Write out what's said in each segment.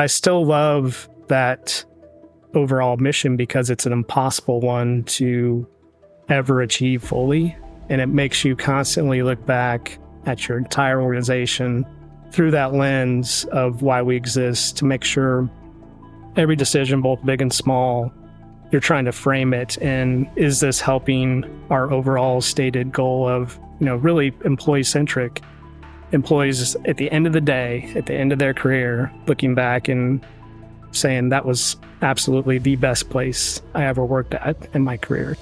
I still love that overall mission because it's an impossible one to ever achieve fully. And it makes you constantly look back at your entire organization through that lens of why we exist, to make sure every decision, both big and small, you're trying to frame it. And is this helping our overall stated goal of, really employee-centric? Employees at the end of the day, at the end of their career, looking back and saying that was absolutely the best place I ever worked at in my career.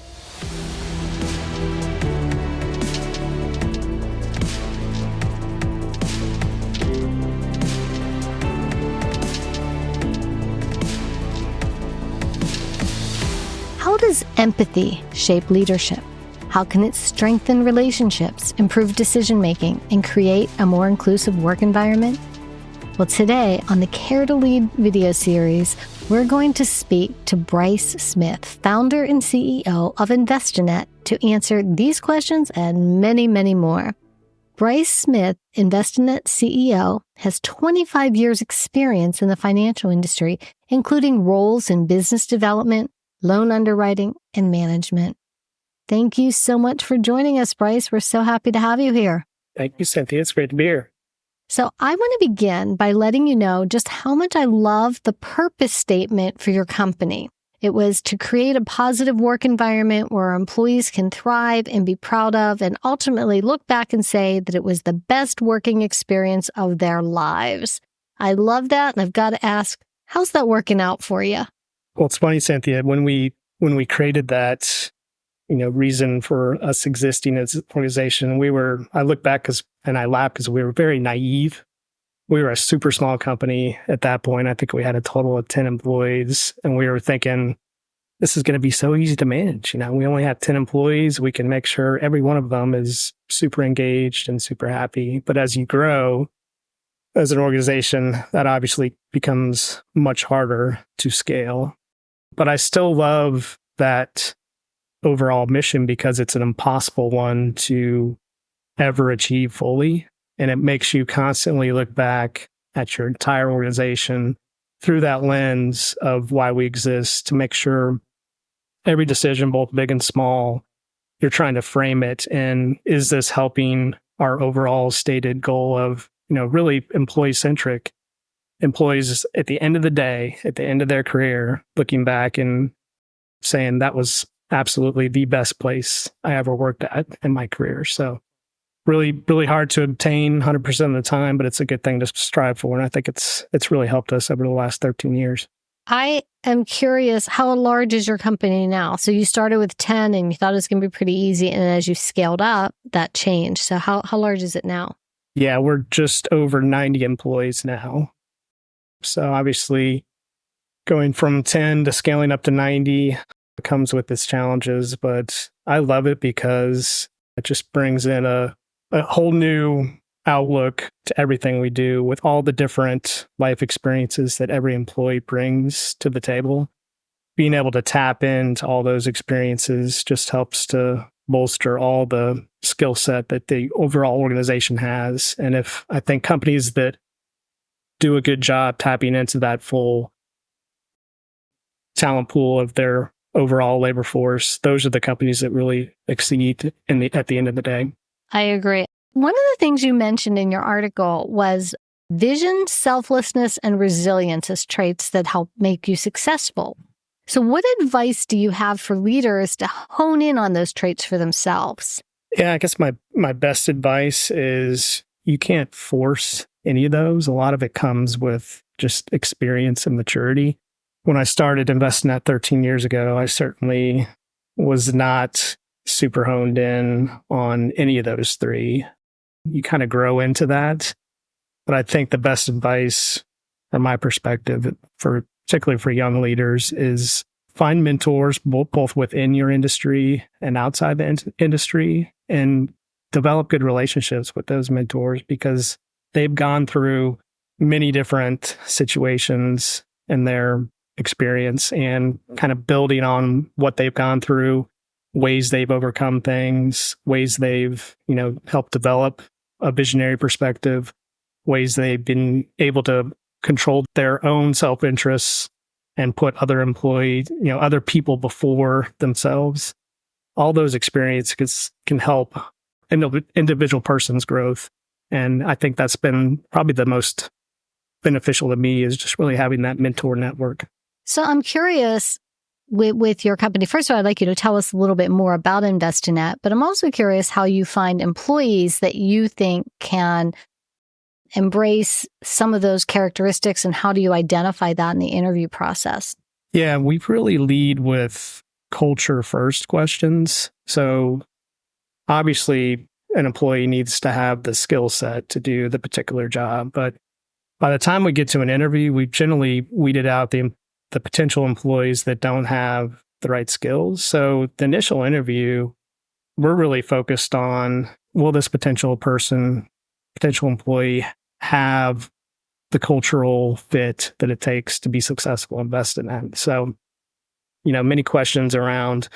How does empathy shape leadership? How can it strengthen relationships, improve decision-making, and create a more inclusive work environment? Well, today on the Care to Lead video series, we're going to speak to Brice Smith, founder and CEO of InvestiNet, to answer these questions and many, many more. Brice Smith, InvestiNet CEO, has 25 years' experience in the financial industry, including roles in business development, loan underwriting, and management. Thank you so much for joining us, Brice. We're so happy to have you here. Thank you, Cynthia. It's great to be here. So I want to begin by letting you know just how much I love the purpose statement for your company. It was to create a positive work environment where our employees can thrive and be proud of, and ultimately look back and say that it was the best working experience of their lives. I love that, and I've got to ask, how's that working out for you? Well, it's funny, Cynthia, when we created that, reason for us existing as an organization, I look back and I laugh because we were very naive. We were a super small company at that point. I think we had a total of 10 employees, and we were thinking, this is going to be so easy to manage. We only have 10 employees. We can make sure every one of them is super engaged and super happy. But as you grow as an organization, that obviously becomes much harder to scale. But I still love that overall mission because it's an impossible one to ever achieve fully. And it makes you constantly look back at your entire organization through that lens of why we exist, to make sure every decision, both big and small, you're trying to frame it. And is this helping our overall stated goal of, really employee-centric? Employees at the end of the day, at the end of their career, looking back and saying that was absolutely the best place I ever worked at in my career. So really, really hard to obtain 100% of the time, but it's a good thing to strive for. And I think it's really helped us over the last 13 years. I am curious, how large is your company now? So you started with 10 and you thought it was going to be pretty easy. And as you scaled up, that changed. So how large is it now? Yeah, we're just over 90 employees now. So obviously going from 10 to scaling up to 90 comes with its challenges, but I love it because it just brings in a whole new outlook to everything we do, with all the different life experiences that every employee brings to the table. Being able to tap into all those experiences just helps to bolster all the skill set that the overall organization has. And if I think companies that do a good job tapping into that full talent pool of their overall labor force, those are the companies that really exceed at the end of the day. I agree. One of the things you mentioned in your article was vision, selflessness, and resilience as traits that help make you successful. So what advice do you have for leaders to hone in on those traits for themselves? Yeah, I guess my best advice is you can't force any of those. A lot of it comes with just experience and maturity. When I started InvestiNet 13 years ago, I certainly was not super honed in on any of those three. You kind of grow into that. But I think the best advice from my perspective, particularly for young leaders, is find mentors both within your industry and outside the industry, and develop good relationships with those mentors, because they've gone through many different situations in their experience, and kind of building on what they've gone through, ways they've overcome things, ways they've, helped develop a visionary perspective, ways they've been able to control their own self-interests and put other other people before themselves. All those experiences can help individual person's growth. And I think that's been probably the most beneficial to me, is just really having that mentor network. So I'm curious with your company. First of all, I'd like you to tell us a little bit more about InvestiNet, but I'm also curious how you find employees that you think can embrace some of those characteristics, and how do you identify that in the interview process? Yeah, we really lead with culture first questions. So obviously, an employee needs to have the skill set to do the particular job. But by the time we get to an interview, we've generally weeded out the potential employees that don't have the right skills. So the initial interview, we're really focused on, will this potential employee have the cultural fit that it takes to be successful in InvestiNet? So, many questions around,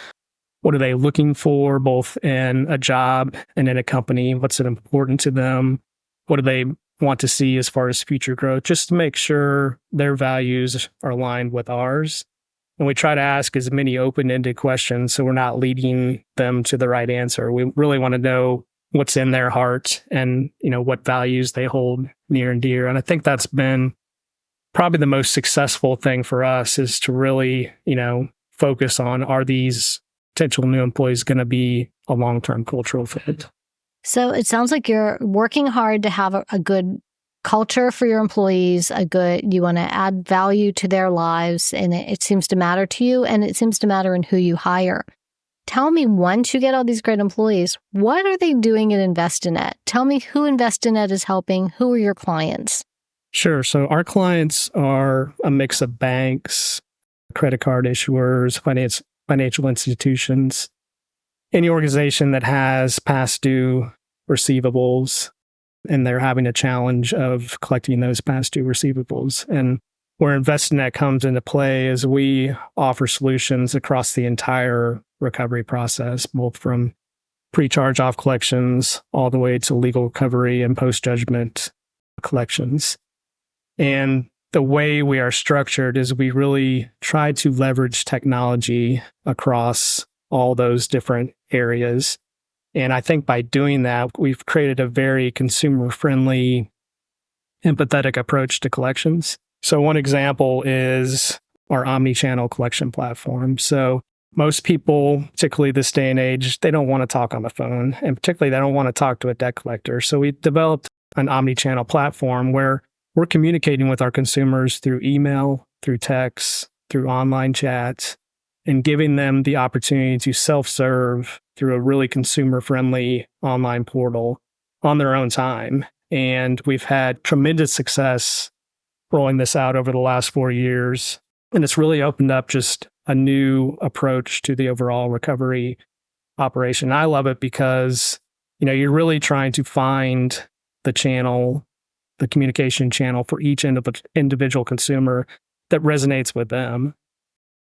what are they looking for, both in a job and in a company? What's it important to them? What do they want to see as far as future growth, just to make sure their values are aligned with ours. And we try to ask as many open-ended questions so we're not leading them to the right answer. We really want to know what's in their heart and, what values they hold near and dear. And I think that's been probably the most successful thing for us, is to really, focus on, are these potential new employees going to be a long-term cultural fit? So it sounds like you're working hard to have a good culture for your employees, you want to add value to their lives, and it seems to matter to you, and it seems to matter in who you hire. Tell me, once you get all these great employees, what are they doing at InvestiNet? Tell me who InvestiNet is helping. Who are your clients? Sure. So our clients are a mix of banks, credit card issuers, financial institutions, any organization that has past due receivables, and they're having a challenge of collecting those past due receivables. And where InvestiNet comes into play is we offer solutions across the entire recovery process, both from pre-charge-off collections all the way to legal recovery and post-judgment collections. And the way we are structured is we really try to leverage technology across all those different areas. And I think by doing that, we've created a very consumer-friendly, empathetic approach to collections. So one example is our omni-channel collection platform. So most people, particularly this day and age, they don't want to talk on the phone, and particularly they don't want to talk to a debt collector. So we developed an omni-channel platform where we're communicating with our consumers through email, through text, through online chat, and giving them the opportunity to self-serve through a really consumer-friendly online portal on their own time. And we've had tremendous success rolling this out over the last 4 years. And it's really opened up just a new approach to the overall recovery operation. I love it because, you're really trying to find the channel, the communication channel for each individual consumer that resonates with them.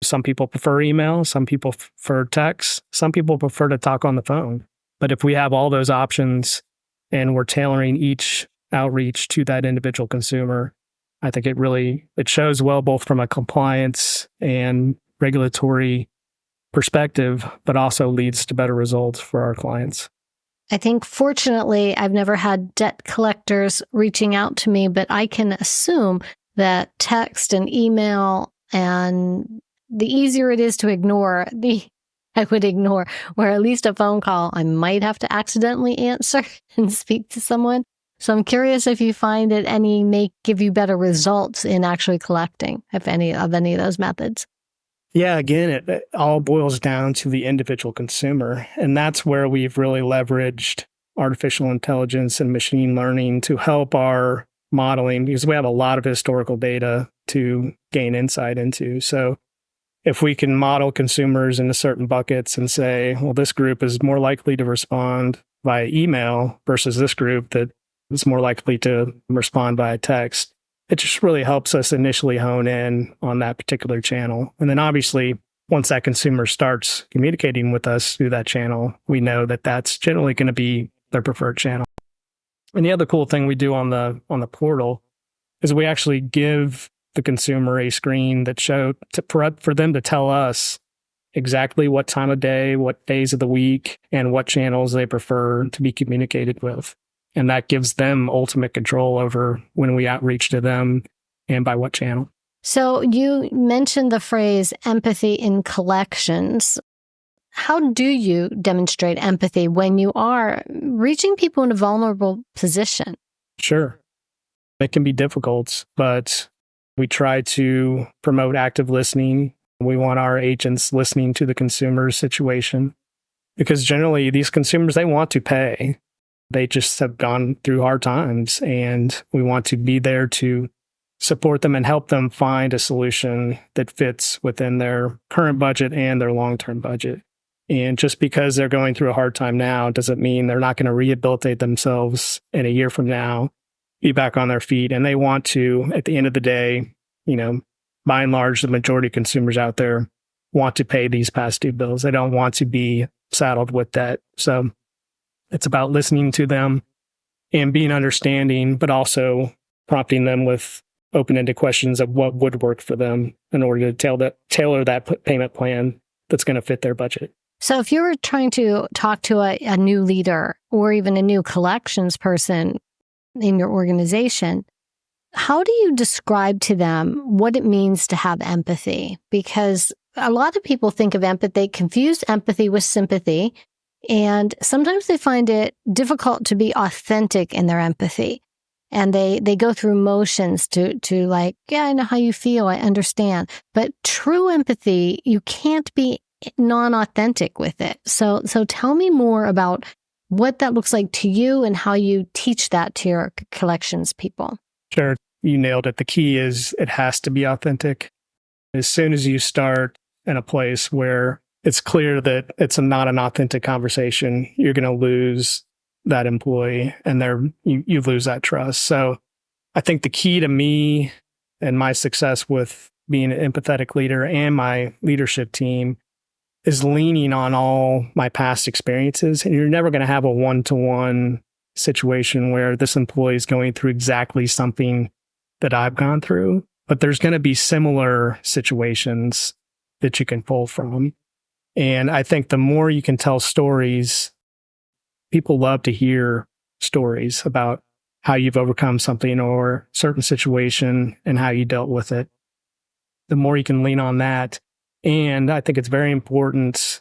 Some people prefer email, some people prefer text, some people prefer to talk on the phone. But if we have all those options and we're tailoring each outreach to that individual consumer, I think it shows well both from a compliance and regulatory perspective, but also leads to better results for our clients. I think, fortunately, I've never had debt collectors reaching out to me, but I can assume that text and email, and the easier it is to ignore, I would ignore, where at least a phone call, I might have to accidentally answer and speak to someone. So I'm curious if you find that any may give you better results in actually collecting, if any of those methods. Yeah, again, it all boils down to the individual consumer. And that's where we've really leveraged artificial intelligence and machine learning to help our modeling, because we have a lot of historical data to gain insight into. So if we can model consumers into certain buckets and say, well, this group is more likely to respond via email versus this group that is more likely to respond via text, it just really helps us initially hone in on that particular channel. And then obviously, once that consumer starts communicating with us through that channel, we know that that's generally going to be their preferred channel. And the other cool thing we do on the portal is we actually give the consumer a screen that for them to tell us exactly what time of day, what days of the week, and what channels they prefer to be communicated with. And that gives them ultimate control over when we outreach to them and by what channel. So you mentioned the phrase empathy in collections. How do you demonstrate empathy when you are reaching people in a vulnerable position? Sure. It can be difficult, but we try to promote active listening. We want our agents listening to the consumer's situation because generally these consumers, they want to pay. They just have gone through hard times, and we want to be there to support them and help them find a solution that fits within their current budget and their long-term budget. And just because they're going through a hard time now doesn't mean they're not going to rehabilitate themselves in a year from now, be back on their feet. And they want to, at the end of the day, by and large, the majority of consumers out there want to pay these past due bills. They don't want to be saddled with debt. So it's about listening to them and being understanding, but also prompting them with open-ended questions of what would work for them in order to tailor that payment plan that's going to fit their budget. So if you were trying to talk to a new leader or even a new collections person in your organization, how do you describe to them what it means to have empathy? Because a lot of people think of empathy, confuse empathy with sympathy, and sometimes they find it difficult to be authentic in their empathy. And they go through motions to like, yeah, I know how you feel, I understand. But true empathy, you can't be non-authentic with it. So tell me more about what that looks like to you and how you teach that to your collections people. Sure. You nailed it. The key is it has to be authentic. As soon as you start in a place where it's clear that it's not an authentic conversation, you're going to lose that employee and you lose that trust. So I think the key to me and my success with being an empathetic leader and my leadership team is leaning on all my past experiences. And you're never going to have a one-to-one situation where this employee is going through exactly something that I've gone through, but there's going to be similar situations that you can pull from. And I think the more you can tell stories, people love to hear stories about how you've overcome something or certain situation and how you dealt with it. The more you can lean on that. And I think it's very important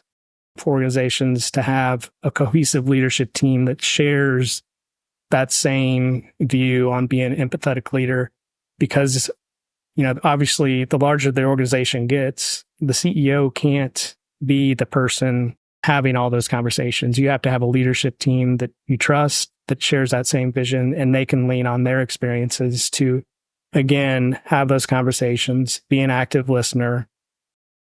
for organizations to have a cohesive leadership team that shares that same view on being an empathetic leader. Because, obviously the larger the organization gets, the CEO can't be the person having all those conversations. You have to have a leadership team that you trust, that shares that same vision, and they can lean on their experiences to, again, have those conversations, be an active listener,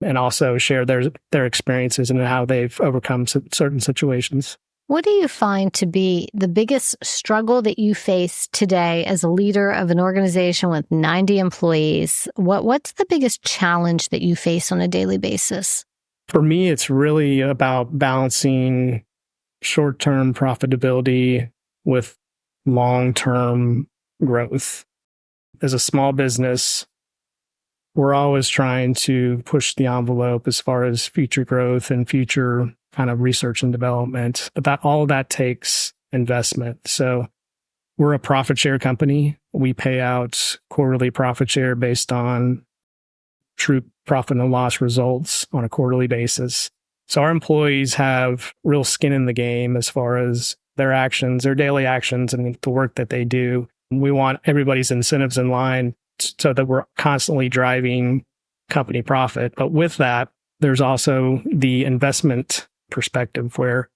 and also share their experiences and how they've overcome certain situations. What do you find to be the biggest struggle that you face today as a leader of an organization with 90 employees? What's the biggest challenge that you face on a daily basis? For me, it's really about balancing short-term profitability with long-term growth. As a small business, we're always trying to push the envelope as far as future growth and future kind of research and development, but all of that takes investment. So we're a profit share company. We pay out quarterly profit share based on true profit and loss results on a quarterly basis. So our employees have real skin in the game as far as their actions, their daily actions, and the work that they do. We want everybody's incentives in line so that we're constantly driving company profit. But with that, there's also the investment perspective where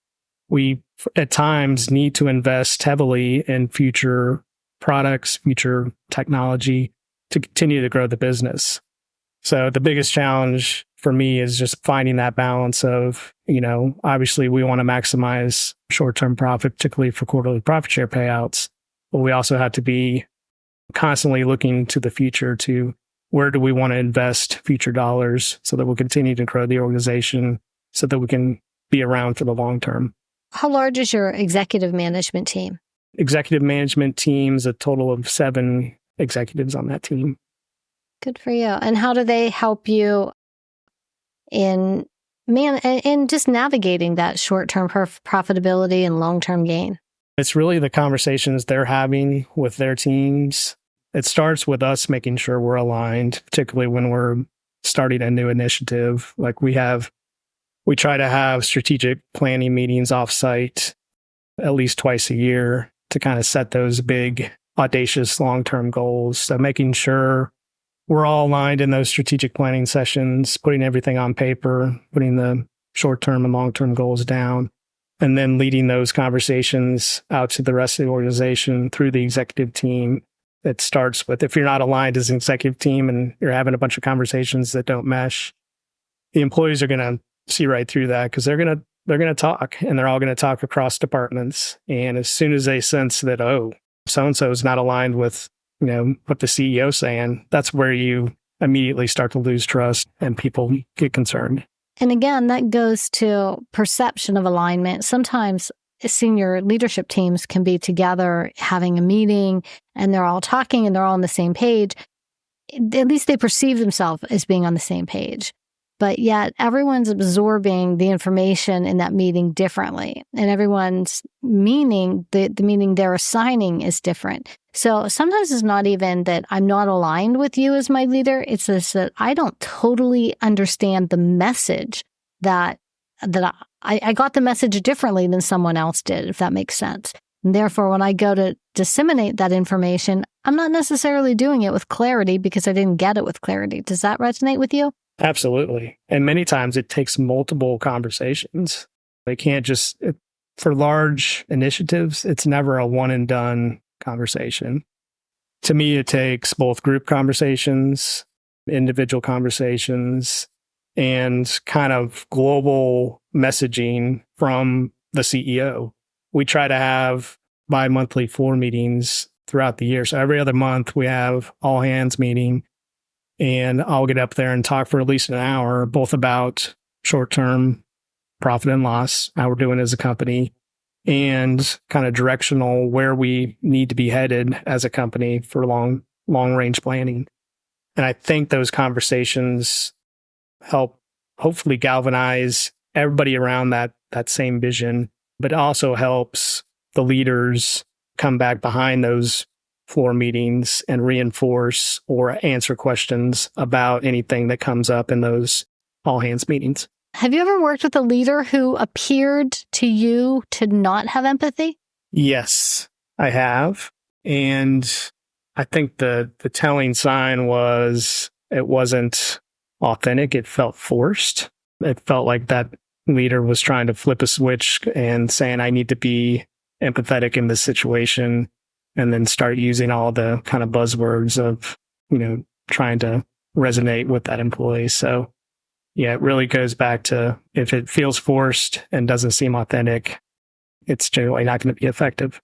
we at times need to invest heavily in future products, future technology to continue to grow the business. So the biggest challenge for me is just finding that balance of, obviously we want to maximize short-term profit, particularly for quarterly profit share payouts, but we also have to be constantly looking to the future to where do we want to invest future dollars so that we'll continue to grow the organization so that we can be around for the long term. How large is your executive management team? Executive management team's a total of 7 executives on that team. Good for you. And how do they help you in just navigating that short-term profitability and long-term gain? It's really the conversations they're having with their teams. It starts with us making sure we're aligned, particularly when we're starting a new initiative. Like we try to have strategic planning meetings offsite at least twice a year to kind of set those big, audacious long-term goals. So making sure we're all aligned in those strategic planning sessions, putting everything on paper, putting the short-term and long-term goals down, and then leading those conversations out to the rest of the organization through the executive team. It starts with, if you're not aligned as an executive team and you're having a bunch of conversations that don't mesh, the employees are going to see right through that because they're going to talk, and they're all going to talk across departments. And as soon as they sense that, oh, so-and-so is not aligned with, what the CEO's saying, that's where you immediately start to lose trust and people get concerned. And again, that goes to perception of alignment. Sometimes senior leadership teams can be together having a meeting and they're all talking and they're all on the same page. At least they perceive themselves as being on the same page. But yet everyone's absorbing the information in that meeting differently. And everyone's meaning, the meaning they're assigning is different. So sometimes it's not even that I'm not aligned with you as my leader. It's just that I don't totally understand the message that I got the message differently than someone else did, if that makes sense. And therefore, when I go to disseminate that information, I'm not necessarily doing it with clarity because I didn't get it with clarity. Does that resonate with you? Absolutely. And many times it takes multiple conversations. They can't for large initiatives, it's never a one and done conversation. To me, it takes both group conversations, individual conversations, and kind of global messaging from the CEO. We try to have bi-monthly floor meetings throughout the year. So every other month we have all hands meeting, and I'll get up there and talk for at least an hour, both about short-term profit and loss, how we're doing as a company, and kind of directional where we need to be headed as a company for long range planning. And I think those conversations help hopefully galvanize everybody around that same vision, but it also helps the leaders come back behind those floor meetings and reinforce or answer questions about anything that comes up in those all hands meetings. Have you ever worked with a leader who appeared to you to not have empathy? Yes, I have. And I think the telling sign was it wasn't authentic. It felt forced. It felt like that leader was trying to flip a switch and saying, I need to be empathetic in this situation, and then start using all the kind of buzzwords of, trying to resonate with that employee. So yeah, it really goes back to if it feels forced and doesn't seem authentic, it's generally not going to be effective.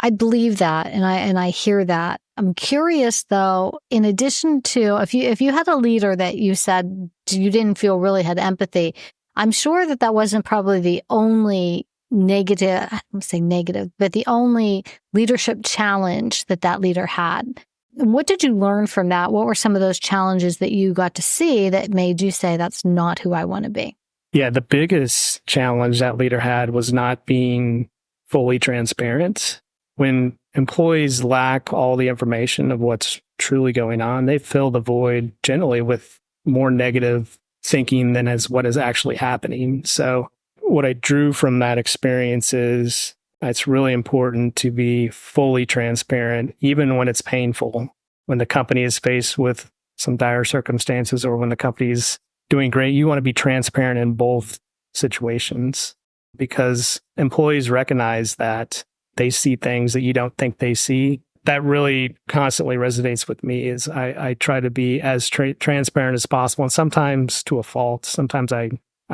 I believe that, and I hear that. I'm curious though, in addition to if you had a leader that you said you didn't feel really had empathy, I'm sure that wasn't probably the only negative, I don't say negative, but the only leadership challenge that leader had. What did you learn from that? What were some of those challenges that you got to see that made you say, that's not who I want to be? Yeah, the biggest challenge that leader had was not being fully transparent. When employees lack all the information of what's truly going on, they fill the void generally with more negative thinking than as what is actually happening. So what I drew from that experience is it's really important to be fully transparent, even when it's painful, when the company is faced with some dire circumstances or when the company's doing great. You want to be transparent in both situations because employees recognize that they see things that you don't think they see. That really constantly resonates with me is I try to be as transparent as possible. And sometimes to a fault, sometimes I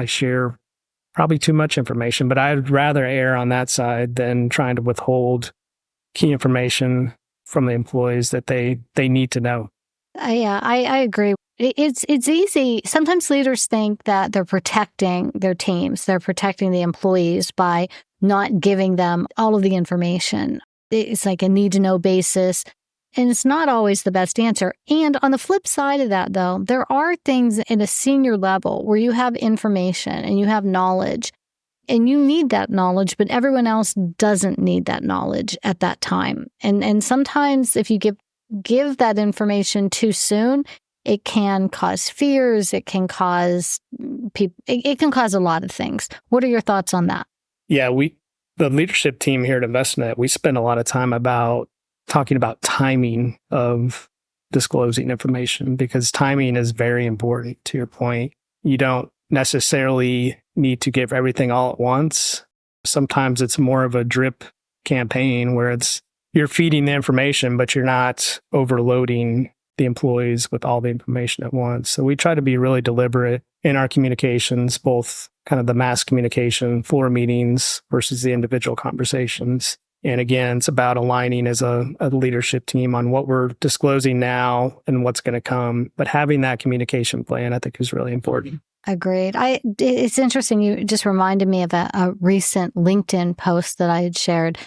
share probably too much information, but I'd rather err on that side than trying to withhold key information from the employees that they need to know. I agree. It's easy. Sometimes leaders think that they're protecting their teams, they're protecting the employees by not giving them all of the information. It's like a need-to-know basis. And it's not always the best answer. And on the flip side of that, though, there are things in a senior level where you have information and you have knowledge and you need that knowledge, but everyone else doesn't need that knowledge at that time. And sometimes if you give that information too soon, it can cause fears. It can cause people. It can cause a lot of things. What are your thoughts on that? Yeah, the leadership team here at InvestiNet, we spend a lot of time talking about timing of disclosing information, because timing is very important. To your point, you don't necessarily need to give everything all at once. Sometimes it's more of a drip campaign where you're feeding the information, but you're not overloading the employees with all the information at once. So we try to be really deliberate in our communications, both kind of the mass communication, floor meetings versus the individual conversations. And again, it's about aligning as a leadership team on what we're disclosing now and what's going to come. But having that communication plan, I think, is really important. Agreed. It's interesting. You just reminded me of a recent LinkedIn post that I had shared.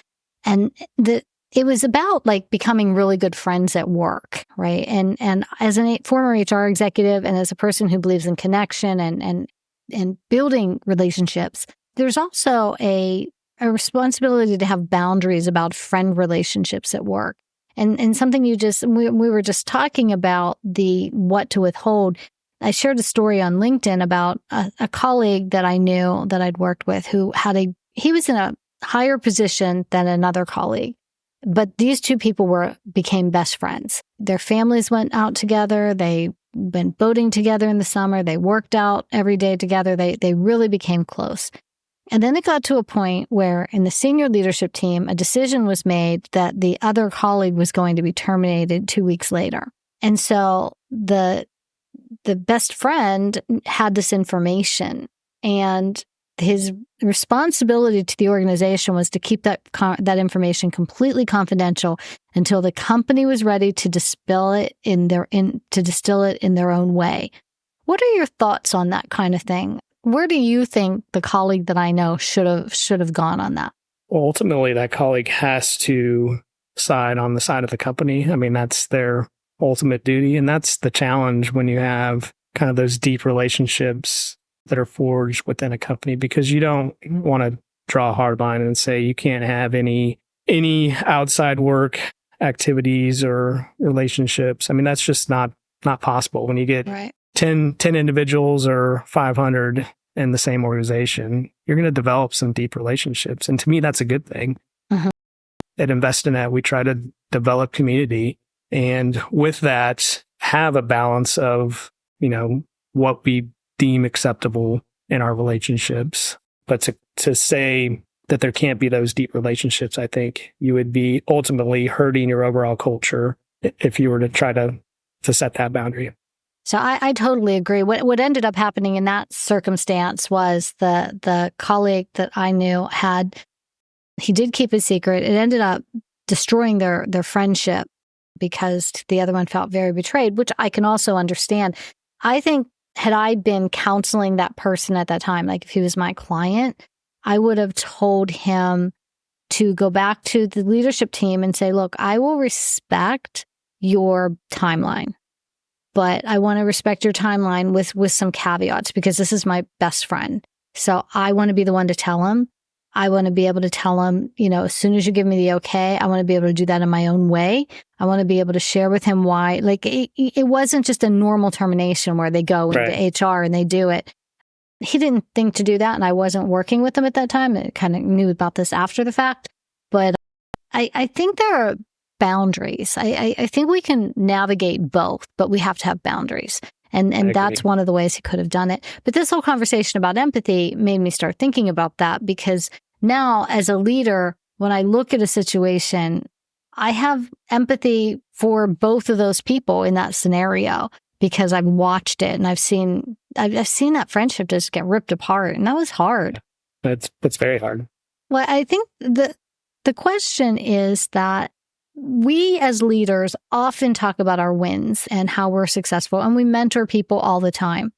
And it was about like becoming really good friends at work, right? And as a former HR executive and as a person who believes in connection and building relationships, there's also a responsibility to have boundaries about friend relationships at work. And something we were just talking about the what to withhold. I shared a story on LinkedIn about a colleague that I knew that I'd worked with who he was in a higher position than another colleague. But these two people became best friends. Their families went out together. They went boating together in the summer. They worked out every day together. They really became close. And then it got to a point where in the senior leadership team, a decision was made that the other colleague was going to be terminated 2 weeks later. And so the best friend had this information, and his responsibility to the organization was to keep that information completely confidential until the company was ready to distill it in their own way. What are your thoughts on that kind of thing? Where do you think the colleague that I know should have gone on that? Well, ultimately, that colleague has to side on the side of the company. I mean, that's their ultimate duty. And that's the challenge when you have kind of those deep relationships that are forged within a company, because you don't want to draw a hard line and say you can't have any outside work activities or relationships. I mean, that's just not possible when you get right. 10 individuals or 500 in the same organization. You're going to develop some deep relationships. And to me, that's a good thing. Mm-hmm. At InvestiNet, we try to develop community, and with that, have a balance of, what we deem acceptable in our relationships. But to say that there can't be those deep relationships, I think you would be ultimately hurting your overall culture if you were to try to set that boundary. So I totally agree. What ended up happening in that circumstance was the colleague that I knew he did keep it secret. It ended up destroying their friendship because the other one felt very betrayed, which I can also understand. I think had I been counseling that person at that time, like if he was my client, I would have told him to go back to the leadership team and say, look, I will respect your timeline, but I want to respect your timeline with some caveats, because this is my best friend. So I want to be the one to tell him. I want to be able to tell him, as soon as you give me the okay, I want to be able to do that in my own way. I want to be able to share with him why. Like it wasn't just a normal termination where they go into HR and they do it. He didn't think to do that, and I wasn't working with him at that time. I kind of knew about this after the fact. But I think there are boundaries. I think we can navigate both, but we have to have boundaries. And that's one of the ways he could have done it. But this whole conversation about empathy made me start thinking about that, because now as a leader, when I look at a situation, I have empathy for both of those people in that scenario, because I've watched it and I've seen that friendship just get ripped apart, and that was hard. That's very hard. Well, I think the question is that we as leaders often talk about our wins and how we're successful, and we mentor people all the time.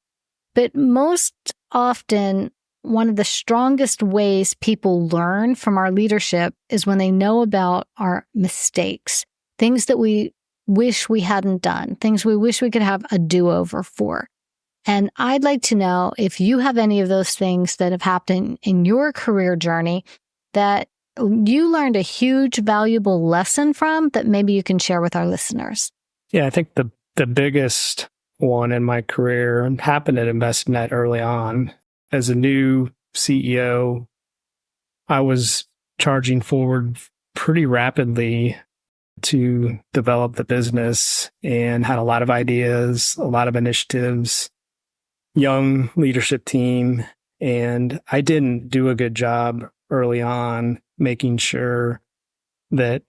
But most often, one of the strongest ways people learn from our leadership is when they know about our mistakes, things that we wish we hadn't done, things we wish we could have a do-over for. And I'd like to know if you have any of those things that have happened in your career journey that you learned a huge, valuable lesson from that maybe you can share with our listeners. Yeah, I think the biggest one in my career happened at InvestiNet early on. As a new CEO, I was charging forward pretty rapidly to develop the business and had a lot of ideas, a lot of initiatives, young leadership team. And I didn't do a good job early on making sure that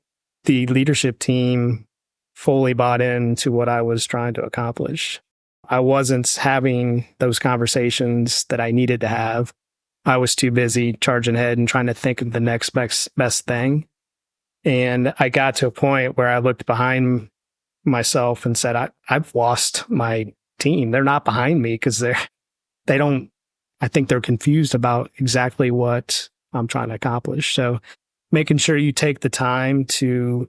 the leadership team fully bought into what I was trying to accomplish. I wasn't having those conversations that I needed to have. I was too busy charging ahead and trying to think of the next best thing. And I got to a point where I looked behind myself and said, I've lost my team. They're not behind me because I think they're confused about exactly what I'm trying to accomplish. So making sure you take the time to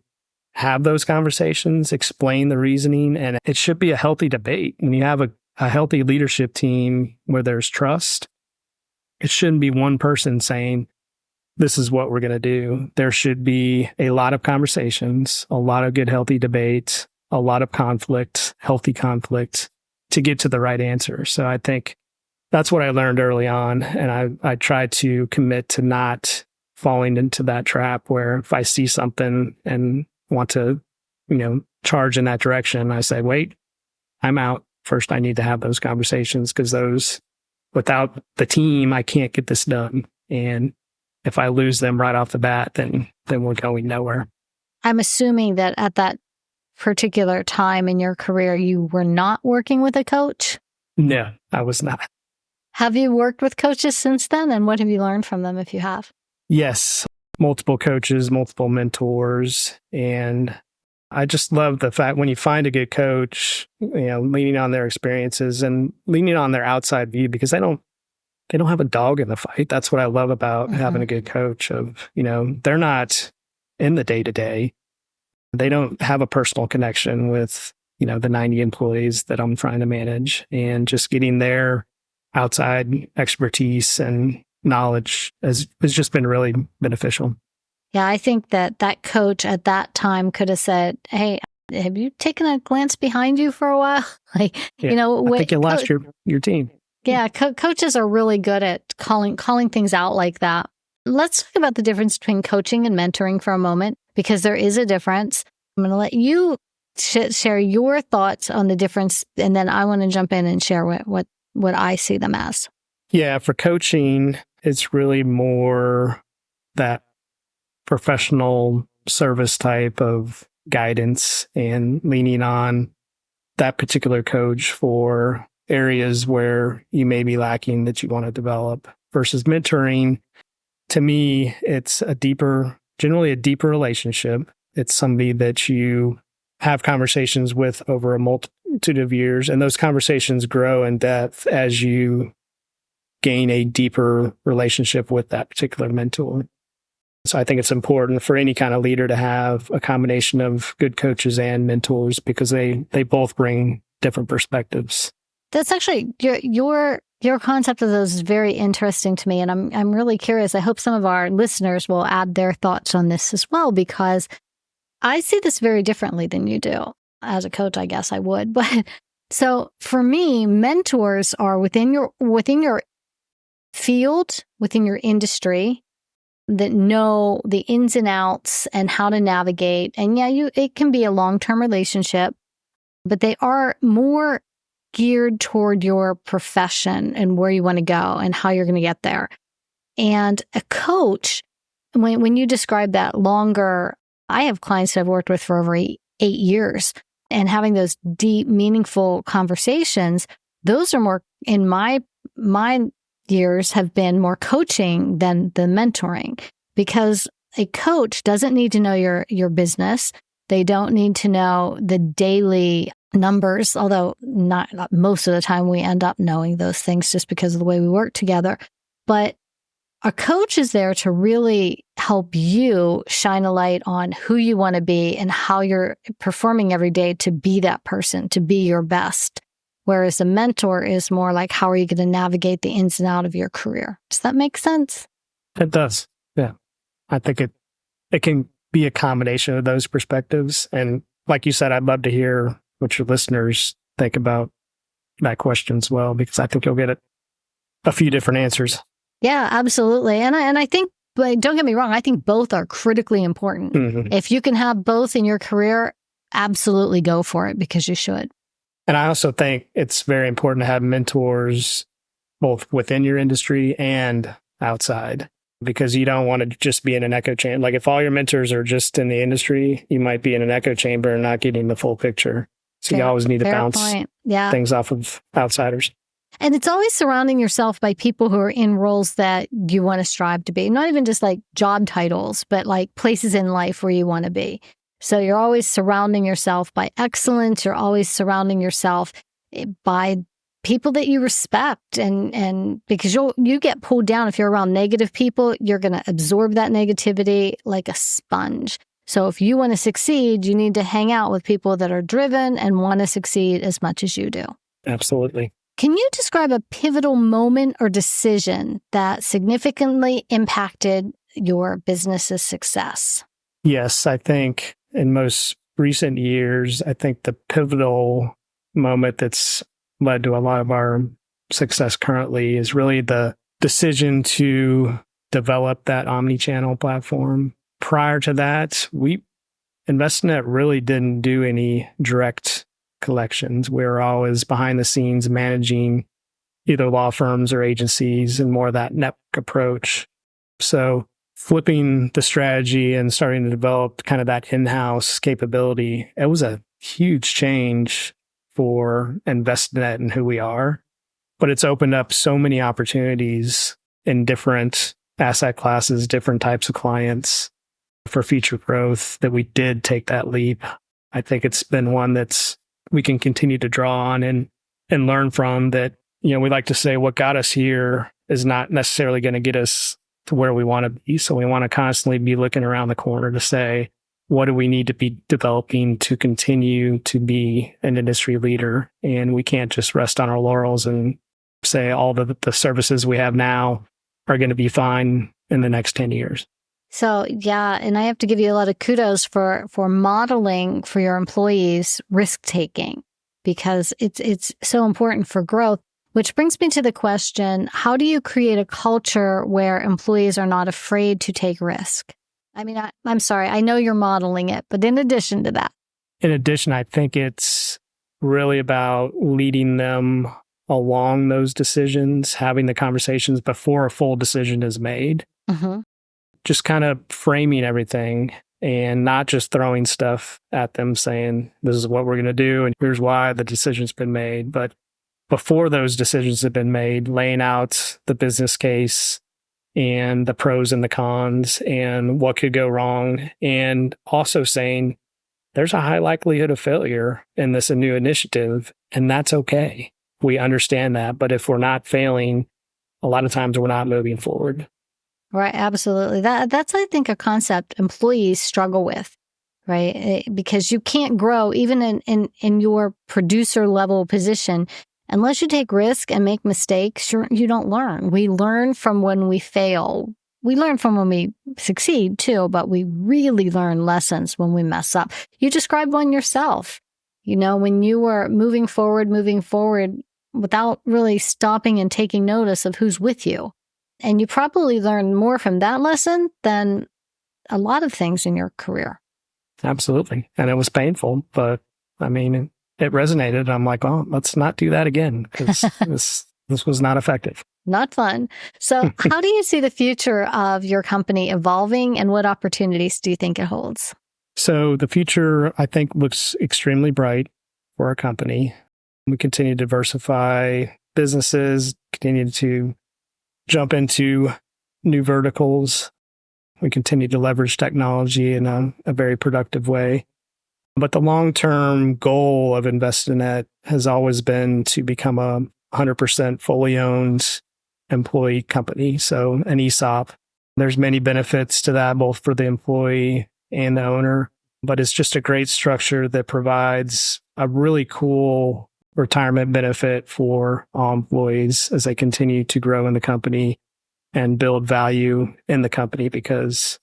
have those conversations, explain the reasoning, and it should be a healthy debate. When you have a healthy leadership team where there's trust, it shouldn't be one person saying, this is what we're going to do. There should be a lot of conversations, a lot of good, healthy debate, a lot of conflict, healthy conflict to get to the right answer. So I think that's what I learned early on. And I tried to commit to not falling into that trap where if I see something and want to, charge in that direction, I say, wait, I'm out. First, I need to have those conversations because without the team, I can't get this done. And if I lose them right off the bat, then we're going nowhere. I'm assuming that at that particular time in your career, you were not working with a coach? No, I was not. Have you worked with coaches since then? And what have you learned from them if you have? Yes, multiple coaches, multiple mentors. And I just love the fact when you find a good coach, leaning on their experiences and leaning on their outside view because they don't have a dog in the fight. That's what I love about having a good coach they're not in the day to day. They don't have a personal connection with, the 90 employees that I'm trying to manage, and just getting their outside expertise and knowledge has just been really beneficial. Yeah, I think that coach at that time could have said, hey, have you taken a glance behind you for a while? I think you lost your team. Yeah, coaches are really good at calling things out like that. Let's talk about the difference between coaching and mentoring for a moment, because there is a difference. I'm going to let you share your thoughts on the difference, and then I want to jump in and share what I see them as. Yeah, for coaching, it's really more that professional service type of guidance and leaning on that particular coach for areas where you may be lacking that you want to develop. Versus mentoring, to me, it's generally a deeper relationship. It's somebody that you have conversations with over a multitude of years, and those conversations grow in depth as you gain a deeper relationship with that particular mentor. So I think it's important for any kind of leader to have a combination of good coaches and mentors because they both bring different perspectives. That's actually your concept of those is very interesting to me, and I'm really curious. I hope some of our listeners will add their thoughts on this as well, because I see this very differently than you do. As a coach, I guess I would, but so for me, mentors are within your field, within your industry, that know the ins and outs and how to navigate. And yeah, it can be a long-term relationship, but they are more geared toward your profession and where you want to go and how you're going to get there. And a coach, when you describe that longer, I have clients that I've worked with for over 8 years, and having those deep, meaningful conversations, those are more, in my years, have been more coaching than the mentoring, because a coach doesn't need to know your business. They don't need to know the daily numbers, although not most of the time we end up knowing those things just because of the way we work together. But A coach is there to really help you shine a light on who you want to be and how you're performing every day to be that person, to be your best. Whereas a mentor is more like, how are you going to navigate the ins and out of your career? Does that make sense? It does. Yeah. I think it can be a combination of those perspectives. And like you said, I'd love to hear what your listeners think about that question as well, because I think you'll get a few different answers. Yeah, absolutely. And I think, but don't get me wrong, I think both are critically important. Mm-hmm. If you can have both in your career, absolutely go for it, because you should. And I also think it's very important to have mentors both within your industry and outside, because you don't want to just be in an echo chamber. Like if all your mentors are just in the industry, you might be in an echo chamber and not getting the full picture. So you always need to bounce things off of outsiders. And it's always surrounding yourself by people who are in roles that you want to strive to be, not even just like job titles, but like places in life where you want to be. So you're always surrounding yourself by excellence. You're always surrounding yourself by people that you respect. And because you get pulled down if you're around negative people, you're going to absorb that negativity like a sponge. So if you want to succeed, you need to hang out with people that are driven and want to succeed as much as you do. Absolutely. Can you describe a pivotal moment or decision that significantly impacted your business's success? Yes, I think in most recent years, I think the pivotal moment that's led to a lot of our success currently is really the decision to develop that omni-channel platform. Prior to that, InvestiNet really didn't do any direct collections. We were always behind the scenes managing either law firms or agencies and more of that network approach. So flipping the strategy and starting to develop kind of that in-house capability, it was a huge change for InvestiNet and who we are. But it's opened up so many opportunities in different asset classes, different types of clients for future growth that we did take that leap. I think it's been one that's we can continue to draw on and learn from. That, we like to say what got us here is not necessarily going to get us to where we want to be. So we want to constantly be looking around the corner to say, what do we need to be developing to continue to be an industry leader? And we can't just rest on our laurels and say all the services we have now are going to be fine in the next 10 years. So, yeah, and I have to give you a lot of kudos for modeling for your employees risk-taking, because it's so important for growth, which brings me to the question, how do you create a culture where employees are not afraid to take risk? I mean, I'm sorry, I know you're modeling it, but in addition to that. In addition, I think it's really about leading them along those decisions, having the conversations before a full decision is made. Mm-hmm. Just kind of framing everything and not just throwing stuff at them saying, this is what we're going to do and here's why the decision's been made. But before those decisions have been made, laying out the business case and the pros and the cons and what could go wrong. And also saying, there's a high likelihood of failure in this new initiative, and that's okay. We understand that. But if we're not failing, a lot of times we're not moving forward. Right, absolutely. That's, I think, a concept employees struggle with, right? Because you can't grow even in your producer level position unless you take risk and make mistakes. You don't learn. We learn from when we fail. We learn from when we succeed too, but we really learn lessons when we mess up. You described one yourself. When you were moving forward without really stopping and taking notice of who's with you. And you probably learned more from that lesson than a lot of things in your career. Absolutely. And it was painful, but I mean, it resonated. I'm like, oh, let's not do that again, because this was not effective. Not fun. So how do you see the future of your company evolving, and what opportunities do you think it holds? So the future, I think, looks extremely bright for our company. We continue to diversify businesses, continue to jump into new verticals. We continue to leverage technology in a very productive way. But the long-term goal of InvestiNet has always been to become a 100% fully owned employee company. So an ESOP, there's many benefits to that, both for the employee and the owner, but it's just a great structure that provides a really cool retirement benefit for all employees as they continue to grow in the company and build value in the company, because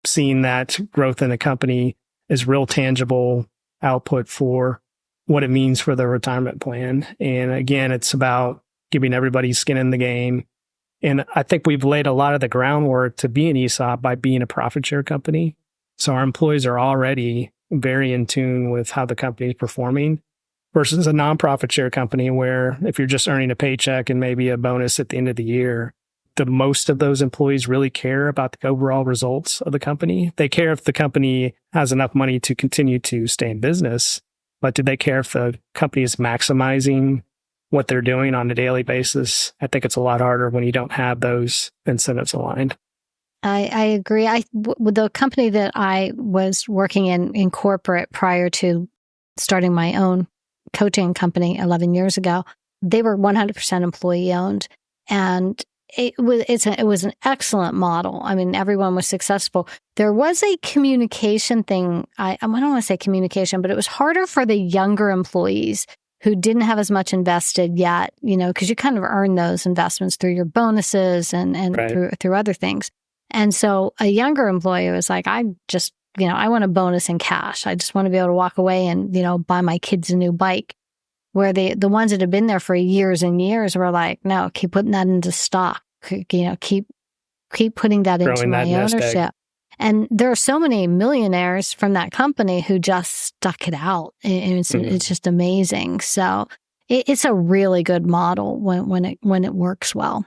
seeing that growth in the company is real tangible output for what it means for the retirement plan. And again, it's about giving everybody skin in the game. And I think we've laid a lot of the groundwork to be an ESOP by being a profit share company. So our employees are already very in tune with how the company is performing versus a nonprofit share company where if you're just earning a paycheck and maybe a bonus at the end of the year, the most of those employees really care about the overall results of the company. They care if the company has enough money to continue to stay in business, but do they care if the company is maximizing what they're doing on a daily basis? I think it's a lot harder when you don't have those incentives aligned. I agree. With the company that I was working in corporate prior to starting my own coaching company 11 years ago, they were 100% employee owned. And it was an excellent model. I mean, everyone was successful. There was a communication thing. I don't want to say communication, but it was harder for the younger employees who didn't have as much invested yet, because you kind of earn those investments through your bonuses and right. through other things. And so a younger employee was like, I just, I want a bonus in cash. I just want to be able to walk away and, buy my kids a new bike. Where the ones that have been there for years and years were like, no, keep putting that into stock. Keep putting that into my ownership. And there are so many millionaires from that company who just stuck it out. It's just amazing. So it's a really good model when it works well.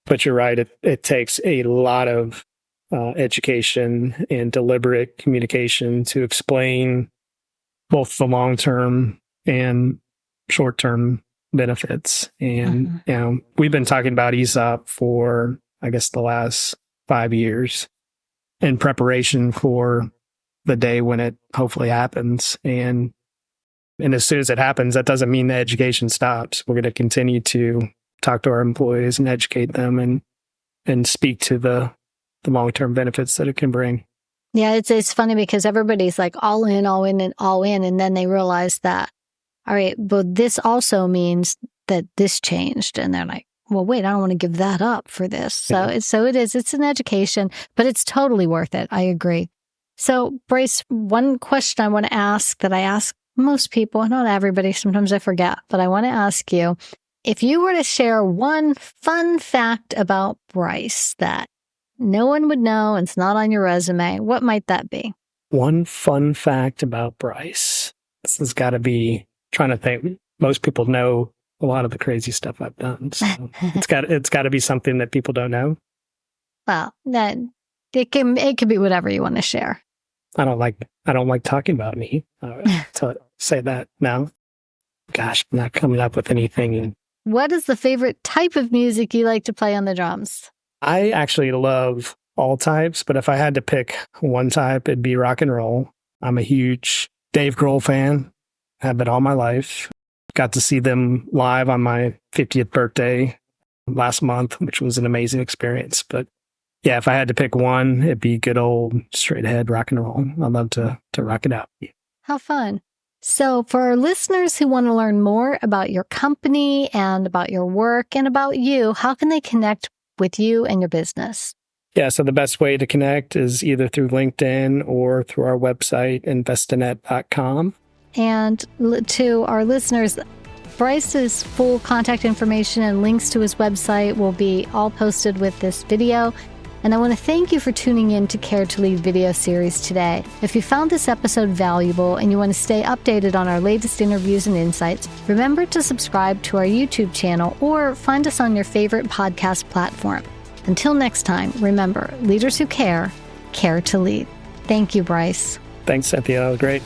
But you're right. It takes a lot of education and deliberate communication to explain both the long-term and short-term benefits. And, we've been talking about ESOP for, I guess, the last 5 years in preparation for the day when it hopefully happens. And as soon as it happens, that doesn't mean the education stops. We're going to continue to talk to our employees and educate them and speak to the long-term benefits that it can bring. Yeah, it's funny because everybody's like all in. And then they realize that, all right, but this also means that this changed. And they're like, well, wait, I don't want to give that up for this. So it's an education, but it's totally worth it. I agree. So Brice, one question I want to ask that I ask most people, not everybody, sometimes I forget, but I want to ask you, if you were to share one fun fact about Brice that no one would know and it's not on your resume, what might that be? One fun fact about Brice. This has got to be, trying to think, most people know a lot of the crazy stuff I've done. So it's got to be something that people don't know. Well, then it can be whatever you want to share. I don't like talking about me. To say that now. Gosh, I'm not coming up with anything. What is the favorite type of music you like to play on the drums? I actually love all types, but if I had to pick one type, it'd be rock and roll. I'm a huge Dave Grohl fan. Have been all my life. Got to see them live on my 50th birthday last month, which was an amazing experience. But yeah, if I had to pick one, it'd be good old straight ahead rock and roll. I love to rock it out. How fun. So for our listeners who want to learn more about your company and about your work and about you, how can they connect with you and your business? Yeah, so the best way to connect is either through LinkedIn or through our website, InvestiNet.com. And to our listeners, Brice's full contact information and links to his website will be all posted with this video. And I want to thank you for tuning in to Care to Lead video series today. If you found this episode valuable and you want to stay updated on our latest interviews and insights, remember to subscribe to our YouTube channel or find us on your favorite podcast platform. Until next time, remember, leaders who care to lead. Thank you, Brice. Thanks, Cynthia. That was great.